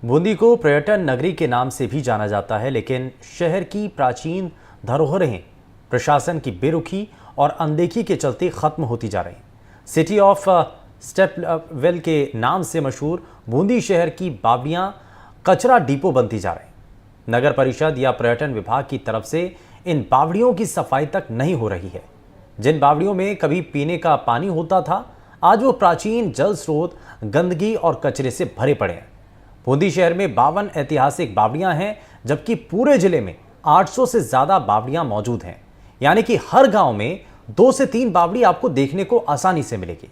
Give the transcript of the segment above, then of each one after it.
बूंदी को पर्यटन नगरी के नाम से भी जाना जाता है, लेकिन शहर की प्राचीन धरोहरें प्रशासन की बेरुखी और अनदेखी के चलते खत्म होती जा रही हैं। सिटी ऑफ स्टेपवेल के नाम से मशहूर बूंदी शहर की बावड़ियां कचरा डिपो बनती जा रही हैं। नगर परिषद या पर्यटन विभाग की तरफ से इन बावड़ियों की सफाई तक नहीं हो रही है। जिन बावड़ियों में कभी पीने का पानी होता था, आज वो प्राचीन जल स्रोत गंदगी और कचरे से भरे पड़े हैं। बूंदी शहर में 52 ऐतिहासिक बावड़ियां हैं, जबकि पूरे जिले में 800 से ज्यादा बावड़ियां मौजूद हैं। यानी कि हर गांव में 2 से 3 बावड़ी आपको देखने को आसानी से मिलेगी।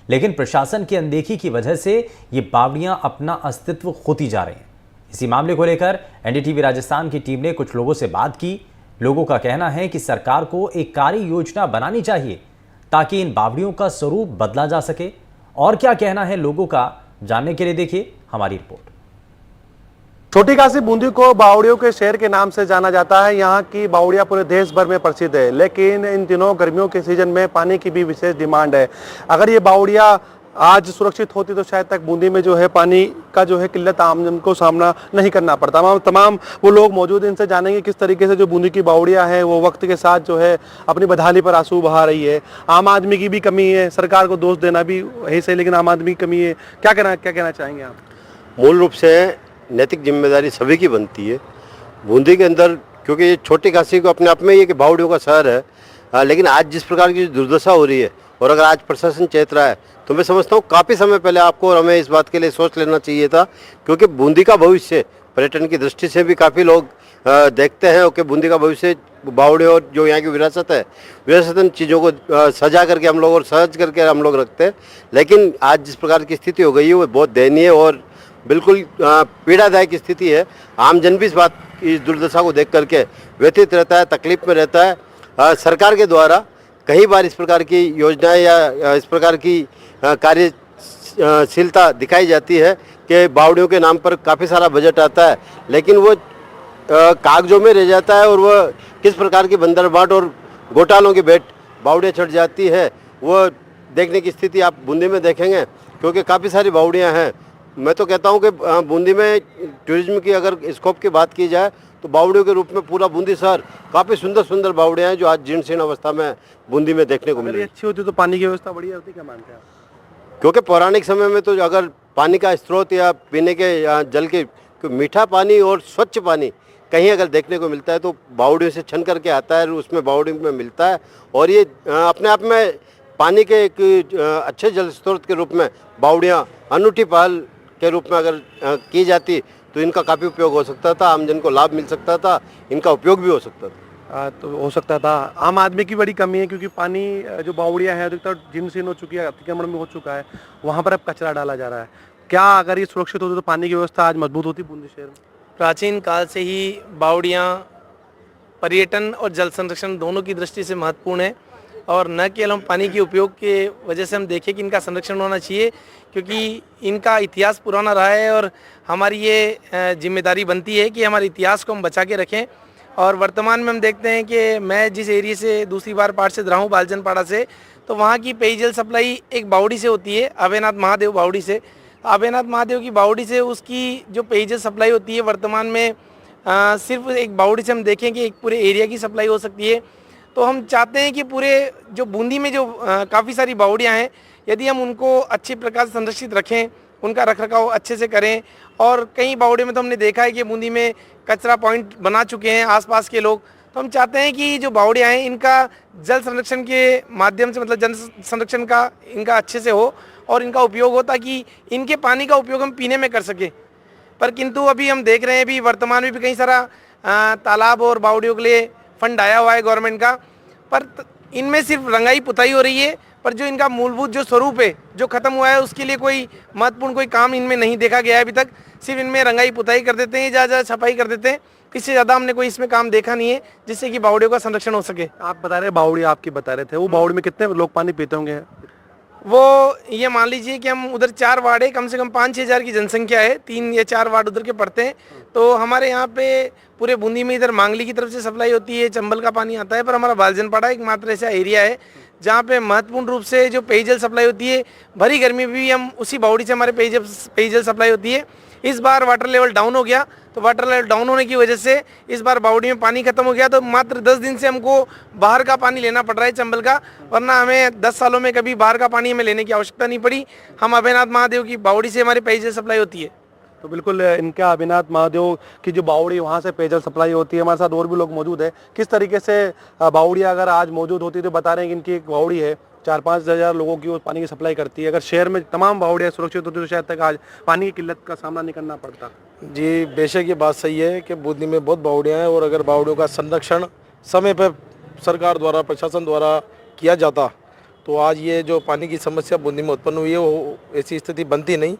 लेकिन प्रशासन की अनदेखी की वजह से ये बावड़ियां अपना अस्तित्व खोती जा रही हैं। इसी मामले को लेकर एनडीटीवी राजस्थान की टीम ने कुछ लोगों से बात की। लोगों का कहना है कि सरकार को एक कार्य योजना बनानी चाहिए ताकि इन बावड़ियों का स्वरूप बदला जा सके। और क्या कहना है लोगों का, जानने के लिए देखिए हमारी रिपोर्ट। छोटी काशी बूंदी को बावड़ियों के शहर के नाम से जाना जाता है। यहाँ की बावड़ियाँ पूरे देश भर में प्रसिद्ध है, लेकिन इन दिनों गर्मियों के सीजन में पानी की भी विशेष डिमांड है। अगर ये बावड़ियाँ आज सुरक्षित होती तो शायद तक बूंदी में जो है पानी का जो है किल्लत आमजन को सामना नहीं करना पड़ता। तमाम वो लोग मौजूद, इनसे जानेंगे किस तरीके से जो बूंदी की बावड़ियाँ हैं वो वक्त के साथ जो है अपनी बदहाली पर आंसू बहा रही है। आम आदमी की भी कमी है, सरकार को दोष देना भी है सही, लेकिन आम आदमी की कमी है। क्या कहना चाहेंगे आप? मूल रूप से नैतिक जिम्मेदारी सभी की बनती है। बूंदी के अंदर, क्योंकि ये छोटी काशी को अपने आप में ये कि बावड़ियों का शहर है, लेकिन आज जिस प्रकार की दुर्दशा हो रही है और अगर आज प्रशासन चेत रहा है तो मैं समझता हूँ काफ़ी समय पहले आपको और हमें इस बात के लिए सोच लेना चाहिए था, क्योंकि बूंदी का भविष्य पर्यटन की दृष्टि से भी काफ़ी लोग देखते हैं कि बूंदी का भविष्य बावड़े और जो यहाँ की विरासत है, विरासतन चीज़ों को सजा करके हम लोग और सहज करके हम लोग रखते हैं। लेकिन आज जिस प्रकार की स्थिति हो गई है वो बहुत दयनीय और बिल्कुल पीड़ादायक स्थिति है। आमजन भी इस दुर्दशा को देख करके व्यथित रहता है, तकलीफ में रहता है। सरकार के द्वारा कई बार इस प्रकार की योजनाएं या इस प्रकार की कार्यशीलता दिखाई जाती है कि बावड़ियों के नाम पर काफ़ी सारा बजट आता है, लेकिन वो कागजों में रह जाता है और वह किस प्रकार की बंदरबाट और घोटालों की भेंट बावड़ियाँ चढ़ जाती है वो देखने की स्थिति आप बूंदी में देखेंगे, क्योंकि काफ़ी सारी बावड़ियाँ हैं। मैं तो कहता हूँ कि बूंदी में टूरिज्म की अगर स्कोप की बात की जाए तो बावड़ियों के रूप में पूरा बूंदी शहर काफ़ी सुंदर सुंदर बावड़ियाँ हैं जो आज जीर्ण शीर्ण अवस्था में बूंदी में देखने को मिल रही है। अच्छी होती तो पानी की व्यवस्था बढ़िया होती, क्या मानते हैं आप? क्योंकि पौराणिक समय में तो अगर पानी का स्रोत या पीने के जल के मीठा पानी और स्वच्छ पानी कहीं अगर देखने को मिलता है तो बावड़ियों से छन करके आता है, उसमें बावड़ियों में मिलता है। और ये अपने आप में पानी के एक अच्छे जल स्रोत के रूप में बावड़ियाँ अनूठी पहल के रूप में अगर की जाती तो इनका काफ़ी उपयोग हो सकता था, आमजन को लाभ मिल सकता था, इनका उपयोग भी हो सकता था। तो हो सकता था। आम आदमी की बड़ी कमी है, क्योंकि पानी जो बावड़ियाँ हैं अधिकतर जीर्ण शीर्ण हो चुकी है, अतिक्रमण में हो चुका है, वहाँ पर अब कचरा डाला जा रहा है। क्या अगर ये सुरक्षित होती तो पानी की व्यवस्था आज मजबूत होती बूंदी शहर में? प्राचीन काल से ही बावड़ियाँ पर्यटन और जल संरक्षण दोनों की दृष्टि से महत्वपूर्ण है, और न केवल हम पानी के उपयोग के वजह से हम देखें कि इनका संरक्षण होना चाहिए, क्योंकि इनका इतिहास पुराना रहा है और हमारी ये जिम्मेदारी बनती है कि हमारे इतिहास को हम बचा के रखें। और वर्तमान में हम देखते हैं कि मैं जिस एरिया से दूसरी बार पार्षद रहा हूँ, बालचंदपाड़ा से, तो वहाँ की पेयजल सप्लाई एक बावड़ी से होती है, अभयनाथ महादेव बावड़ी से। अभयनाथ महादेव की बावड़ी से उसकी जो पेयजल सप्लाई होती है वर्तमान में सिर्फ एक बावड़ी से हम देखें कि एक पूरे एरिया की सप्लाई हो सकती है। तो हम चाहते हैं कि पूरे जो बूंदी में जो काफ़ी सारी बावड़ियाँ हैं, यदि हम उनको अच्छे प्रकार से संरक्षित रखें, उनका रखरखाव अच्छे से करें। और कई बावड़ियों में तो हमने देखा है कि बूंदी में कचरा पॉइंट बना चुके हैं आसपास के लोग। तो हम चाहते हैं कि जो बावड़ियाँ हैं इनका जल संरक्षण के माध्यम से, मतलब जल संरक्षण का इनका अच्छे से हो और इनका उपयोग हो, ताकि इनके पानी का उपयोग हम पीने में कर सकें। पर किंतु अभी हम देख रहे हैं अभी वर्तमान में भी कई सारा तालाब और बावड़ियों के लिए फंड आया हुआ है गवर्नमेंट का, पर इनमें सिर्फ रंगाई पुताई हो रही है, पर जो इनका मूलभूत जो स्वरूप है जो खत्म हुआ है उसके लिए कोई महत्वपूर्ण कोई काम इनमें नहीं देखा गया है अभी तक। सिर्फ इनमें रंगाई पुताई कर देते हैं, ज़्यादा सफाई कर देते हैं, इससे ज़्यादा हमने कोई इसमें काम देखा नहीं है जिससे कि बावड़ियों का संरक्षण हो सके। आप बता रहे बावड़ी, आपकी बता रहे थे, वो बावड़ी में कितने लोग पानी पीते होंगे? वो ये मान लीजिए कि हम उधर 4 वार्ड है, कम से कम 5-6 हज़ार की जनसंख्या है, 3 या 4 वार्ड उधर के पड़ते हैं। तो हमारे यहाँ पे पूरे बूंदी में इधर मांगली की तरफ से सप्लाई होती है, चंबल का पानी आता है, पर हमारा बालचंदपाड़ा एकमात्र ऐसा एरिया है जहाँ पे महत्वपूर्ण रूप से जो पेयजल सप्लाई होती है, भरी गर्मी में भी हम उसी बावड़ी से हमारे पेयजल सप्लाई होती है। इस बार वाटर लेवल डाउन हो गया, तो वाटर लेवल डाउन होने की वजह से इस बार बावड़ी में पानी खत्म हो गया। तो मात्र 10 दिन से हमको बाहर का पानी लेना पड़ रहा है चंबल का, वरना हमें 10 सालों में कभी बाहर का पानी हमें लेने की आवश्यकता नहीं पड़ी। हम अभयनाथ महादेव की बावड़ी से हमारी पेयजल सप्लाई होती है। तो बिल्कुल इनका अभिनाथ महादेव की जो बावड़ी वहाँ से पेयजल सप्लाई होती है। हमारे साथ और भी लोग मौजूद है। किस तरीके से बावड़ी अगर आज मौजूद होती तो बता रहे हैं कि इनकी एक बावड़ी है 4-5 हज़ार लोगों की वो पानी की सप्लाई करती है। अगर शहर में तमाम बावड़ियाँ सुरक्षित होती तो शायद तक आज पानी की किल्लत का सामना नहीं करना पड़ता। जी बेशक ये बात सही है कि बूंदी में बहुत बावड़ियाँ हैं, और अगर बावड़ियों का संरक्षण समय पर सरकार द्वारा, प्रशासन द्वारा किया जाता तो आज ये जो पानी की समस्या बूंदी में उत्पन्न हुई है वो ऐसी स्थिति बनती नहीं।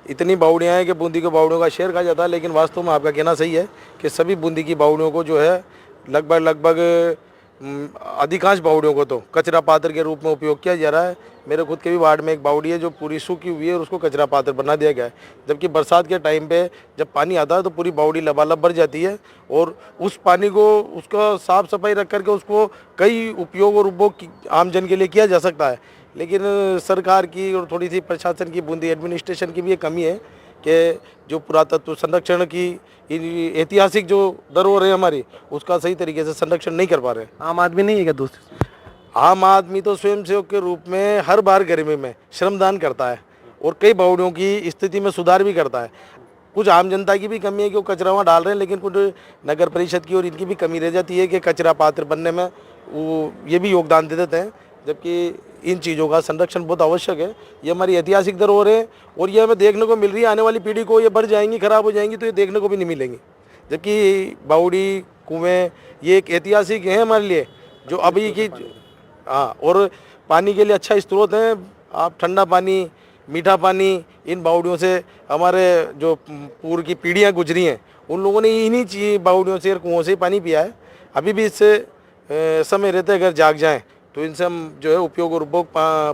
इतनी बावड़ियाँ हैं कि बूंदी को बावड़ियों का शहर कहा जाता है, लेकिन वास्तव में आपका कहना सही है कि सभी बूंदी की बावड़ियों को जो है लगभग अधिकांश बावड़ियों को तो कचरा पात्र के रूप में उपयोग किया जा रहा है। मेरे खुद के भी वार्ड में एक बावड़ी है जो पूरी सूखी हुई है और उसको कचरा पात्र बना दिया गया है, जबकि बरसात के टाइम पे जब पानी आता है तो पूरी बावड़ी लबालब भर जाती है, और उस पानी को उसका साफ सफाई रख करके उसको कई उपयोग और उपभोग आम जन के लिए किया जा सकता है। लेकिन सरकार की और थोड़ी सी प्रशासन की, बूंदी एडमिनिस्ट्रेशन की भी ये कमी है कि जो पुरातत्व संरक्षण की ऐतिहासिक जो धरोहर है हमारी, उसका सही तरीके से संरक्षण नहीं कर पा रहे। आम आदमी नहीं है क्या दोस्त? आम आदमी तो स्वयंसेवक के रूप में हर बार गर्मी में श्रमदान करता है और कई बावड़ियों की स्थिति में सुधार भी करता है। कुछ आम जनता की भी कमी है कि वो कचरा वहाँ डाल रहे हैं, लेकिन कुछ नगर परिषद की और इनकी भी कमी रह जाती है कि कचरा पात्र बनने में वो ये भी योगदान दे देते हैं, जबकि इन चीज़ों का संरक्षण बहुत आवश्यक है। ये हमारी ऐतिहासिक धरोहर है और ये हमें देखने को मिल रही है। आने वाली पीढ़ी को ये बढ़ जाएंगी, खराब हो जाएंगी तो ये देखने को भी नहीं मिलेंगी। जबकि बावड़ी, कुएँ ये एक ऐतिहासिक है हमारे लिए, जो अभी की और पानी के लिए अच्छा स्रोत है। आप ठंडा पानी, मीठा पानी इन बावड़ियों से हमारे जो पूर्व की पीढ़ियाँ गुजरी हैं उन लोगों ने इन्हीं बावड़ियों से और कुओं से पानी पिया है। अभी भी इससे समय रहते अगर जाग जाएं तो इनसे हम जो है उपयोग और उपभोग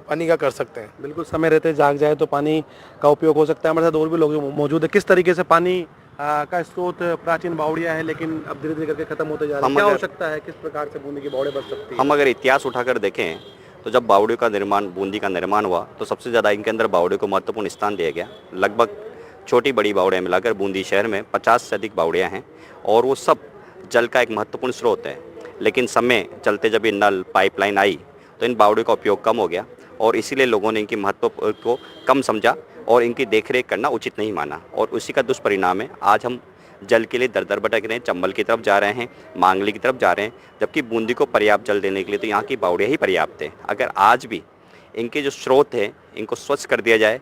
पानी का कर सकते हैं। बिल्कुल, समय रहते जाग जाए तो पानी का उपयोग हो सकता है। हमारे साथ और भी लोग मौजूद है। किस तरीके से पानी का स्रोत प्राचीन बावड़ियाँ है, लेकिन अब धीरे धीरे करके खत्म होते जा रहे हैं। क्या हो सकता है, किस प्रकार से बूंदी की बावड़ी बच सकती है? हम अगर इतिहास उठाकर देखें तो जब बावड़ियों का निर्माण, बूंदी का निर्माण हुआ तो सबसे ज़्यादा इनके अंदर बावड़ियों को महत्वपूर्ण स्थान दिया गया। लगभग छोटी बड़ी बावड़ियाँ मिलाकर बूंदी शहर में 50 से अधिक बावड़ियाँ हैं और वो सब जल का एक महत्वपूर्ण स्रोत है। लेकिन समय चलते जब ये नल, पाइपलाइन आई तो इन बावड़ियों का उपयोग कम हो गया और इसीलिए लोगों ने इनकी महत्व को कम समझा और इनकी देखरेख करना उचित नहीं माना, और उसी का दुष्परिणाम है आज हम जल के लिए दर दर भटक रहे हैं। चंबल की तरफ जा रहे हैं, मांगली की तरफ जा रहे हैं, जबकि बूंदी को पर्याप्त जल देने के लिए तो यहाँ की बावड़ियाँ ही पर्याप्त हैं। अगर आज भी इनके जो स्रोत हैं इनको स्वच्छ कर दिया जाए,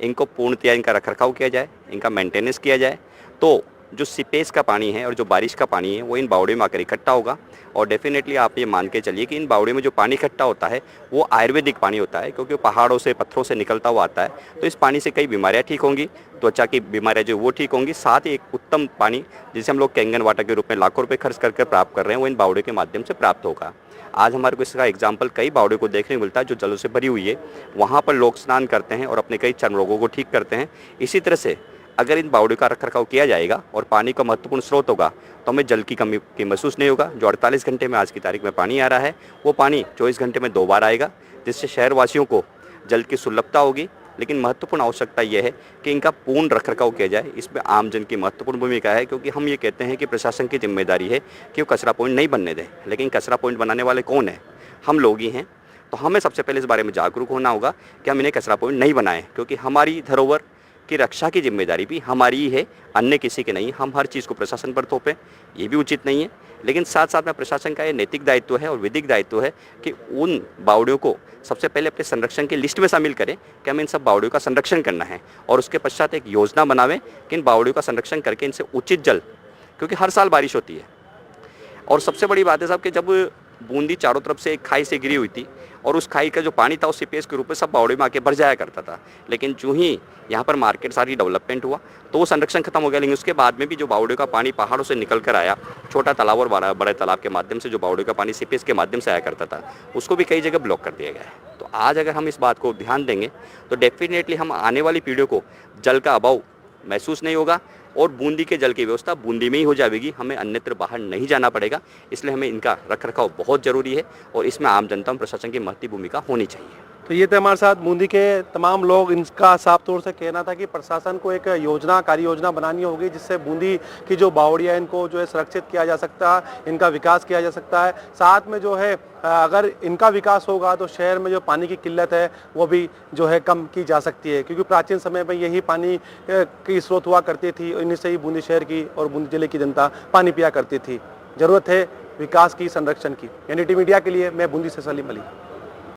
इनको पूर्णतया इनका रखरखाव किया जाए, इनका मेंटेनेंस किया जाए, तो जो सीपेज का पानी है और जो बारिश का पानी है वो इन बावड़ियों में आकर इकट्ठा होगा। और डेफिनेटली आप ये मान के चलिए कि इन बावड़ियों में जो पानी इकट्ठा होता है वो आयुर्वेदिक पानी होता है, क्योंकि पहाड़ों से, पत्थरों से निकलता हुआ आता है। तो इस पानी से कई बीमारियां ठीक होंगी, त्वचा की बीमारियां जो वो ठीक होंगी। साथ ही एक उत्तम पानी जिसे हम लोग कैंगन वाटर के रूप में लाखों रुपये खर्च करके प्राप्त कर रहे हैं वो इन बावड़ियों के माध्यम से प्राप्त होगा। आज हमारे को इसका एग्जाम्पल कई बावड़ियों को देखने को मिलता है जो जलों से भरी हुई है, वहाँ पर लोग स्नान करते हैं और अपने कई चर्म रोगों को ठीक करते हैं। इसी तरह से अगर इन बावड़ियों का रखरखाव किया जाएगा और पानी का महत्वपूर्ण स्रोत होगा तो हमें जल की कमी की महसूस नहीं होगा। जो 48 घंटे में आज की तारीख में पानी आ रहा है वो पानी 24 घंटे में 2 बार आएगा, जिससे शहरवासियों को जल की सुलभता होगी। लेकिन महत्वपूर्ण आवश्यकता यह है कि इनका पूर्ण रखरखाव किया जाए। इसमें आम जन की महत्वपूर्ण भूमिका है, क्योंकि हम ये कहते हैं कि प्रशासन की जिम्मेदारी है कि वो कचरा पॉइंट नहीं बनने दें, लेकिन कचरा पॉइंट बनाने वाले कौन है? हम लोग ही हैं। तो हमें सबसे पहले इस बारे में जागरूक होना होगा कि हम इन्हें कचरा पॉइंट नहीं बनाएं, क्योंकि हमारी धरोहर की रक्षा की जिम्मेदारी भी हमारी ही है, अन्य किसी की नहीं। हम हर चीज़ को प्रशासन पर थोपें, ये भी उचित नहीं है। लेकिन साथ साथ में प्रशासन का ये नैतिक दायित्व है और विधिक दायित्व है कि उन बावड़ियों को सबसे पहले अपने संरक्षण की लिस्ट में शामिल करें कि हमें इन सब बावड़ियों का संरक्षण करना है, और उसके पश्चात एक योजना बनावें कि इन बावड़ियों का संरक्षण करके इनसे उचित जल, क्योंकि हर साल बारिश होती है। और सबसे बड़ी बात है साहब कि जब बूंदी चारों तरफ से एक खाई से गिरी हुई थी और उस खाई का जो पानी था उस सीपेज के रूप में सब बावड़ियों में आके भर जाया करता था। लेकिन जो ही यहाँ पर मार्केट सारी डेवलपमेंट हुआ तो वो संरक्षण खत्म हो गया। लेकिन उसके बाद में भी जो बावड़ियों का पानी पहाड़ों से निकल कर आया, छोटा तालाब और बड़े तालाब के माध्यम से जो बावड़ियों का पानी सीपेज के माध्यम से आया करता था, उसको भी कई जगह ब्लॉक कर दिया गया है। तो आज अगर हम इस बात को ध्यान देंगे तो डेफिनेटली हम आने वाली पीढ़ियों को जल का अभाव महसूस नहीं होगा और बूंदी के जल की व्यवस्था बूंदी में ही हो जाएगी। हमें अन्यत्र बाहर नहीं जाना पड़ेगा। इसलिए हमें इनका रखरखाव बहुत ज़रूरी है और इसमें आम जनता और प्रशासन की महत्वपूर्ण भूमिका होनी चाहिए। तो ये थे हमारे साथ बूंदी के तमाम लोग। इनका साफ तौर से कहना था कि प्रशासन को एक योजना कार्य योजना बनानी होगी जिससे बूंदी की जो बावड़ियाँ इनको जो है सुरक्षित किया जा सकता है, इनका विकास किया जा सकता है। साथ में जो है अगर इनका विकास होगा तो शहर में जो पानी की किल्लत है वो भी जो है कम की जा सकती है, क्योंकि प्राचीन समय में यही पानी की स्रोत हुआ करती थी। इन्हीं से ही बूंदी शहर की और बूंदी जिले की जनता पानी पिया करती थी। ज़रूरत है विकास की, संरक्षण की। एनडीटी मीडिया के लिए मैं बूंदी से सलीम अली।